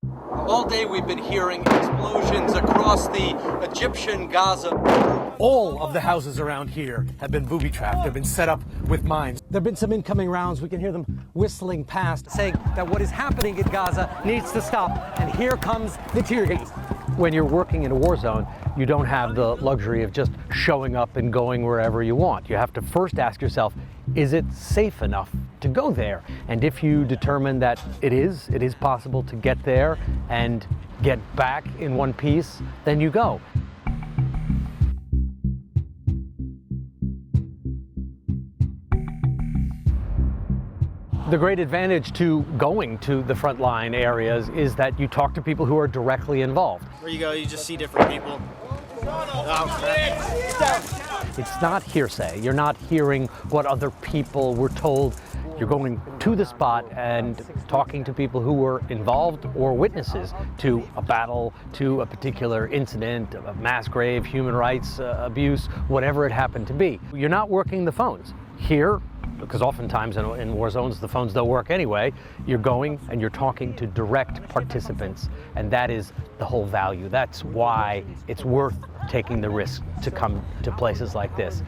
All day we've been hearing explosions across the Egyptian Gaza. All of the houses around here have been booby-trapped. They've been set up with mines. There have been some incoming rounds. We can hear them whistling past, saying that what is happening in Gaza needs to stop. And here comes the tear gas. When you're working in a war zone, you don't have the luxury of just showing up and going wherever you want. You have to first ask yourself, is it safe enough to go there? And if you determine that it is possible to get there and get back in one piece, then you go. The great advantage to going to the frontline areas is that you talk to people who are directly involved. Where you go, you just see different people. It's not hearsay. You're not hearing what other people were told. You're going to the spot and talking to people who were involved or witnesses to a battle, to a particular incident, a mass grave, human rights abuse, whatever it happened to be. You're not working the phones. Here, because oftentimes in war zones the phones don't work anyway, you're going and you're talking to direct participants, and that is the whole value. That's why it's worth taking the risk to come to places like this.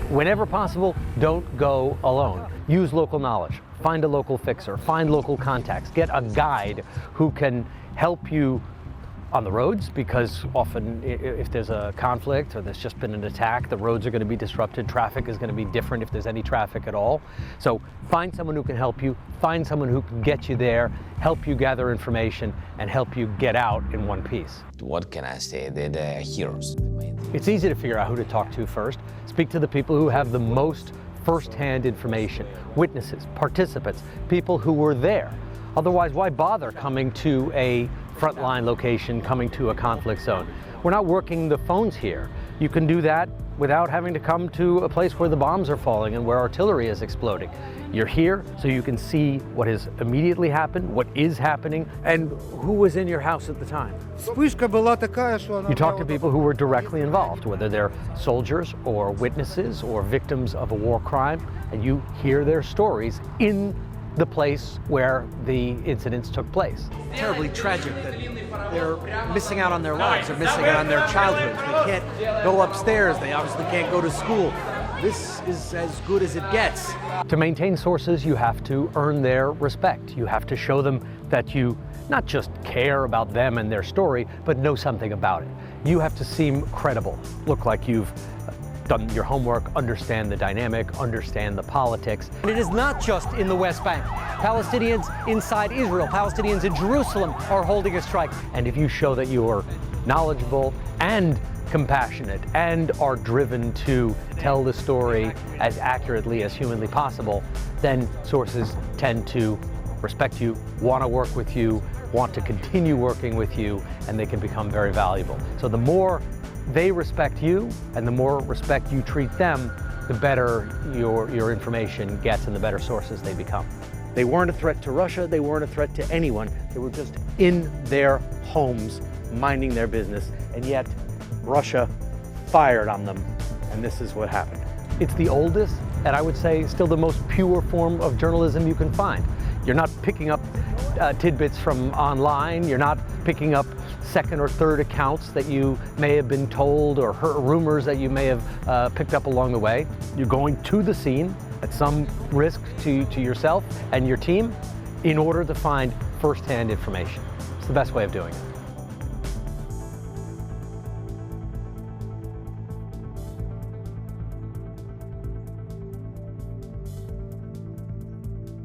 Whenever possible, don't go alone. Use local knowledge. Find a local fixer. Find local contacts. Get a guide who can help you on the roads, because often if there's a conflict or there's just been an attack, the roads are going to be disrupted. Traffic is going to be different if there's any traffic at all. So find someone who can help you, find someone who can get you there, help you gather information, and help you get out in one piece. What can I say? They're the heroes. It's easy to figure out who to talk to first. Speak to the people who have the most first-hand information, witnesses, participants, people who were there. Otherwise, why bother coming to a frontline location, coming to a conflict zone? We're not working the phones here. You can do that without having to come to a place where the bombs are falling and where artillery is exploding. You're here so you can see what has immediately happened, what is happening, and who was in your house at the time. You talk to people who were directly involved, whether they're soldiers or witnesses or victims of a war crime, and you hear their stories in the place where the incidents took place. Terribly tragic that they're missing out on their lives, they're missing out on their childhoods. They can't go upstairs, they obviously can't go to school. This is as good as it gets. To maintain sources, you have to earn their respect. You have to show them that you not just care about them and their story, but know something about it. You have to seem credible, look like you've done your homework, understand the dynamic, understand the politics. And it is not just in the West Bank. Palestinians inside Israel, Palestinians in Jerusalem are holding a strike. And if you show that you are knowledgeable and compassionate and are driven to tell the story as accurately as humanly possible, then sources tend to respect you, want to work with you, want to continue working with you, and they can become very valuable. So the more they respect you and the more respect you treat them, the better your information gets and the better sources they become. They weren't a threat to Russia, they weren't a threat to anyone. They were just in their homes, minding their business, and yet Russia fired on them, and this is what happened. It's the oldest, and I would say still the most pure form of journalism you can find. You're not picking up tidbits from online, you're not picking up second or third accounts that you may have been told or heard rumors that you may have picked up along the way. You're going to the scene at some risk to yourself and your team in order to find first-hand information. It's the best way of doing it.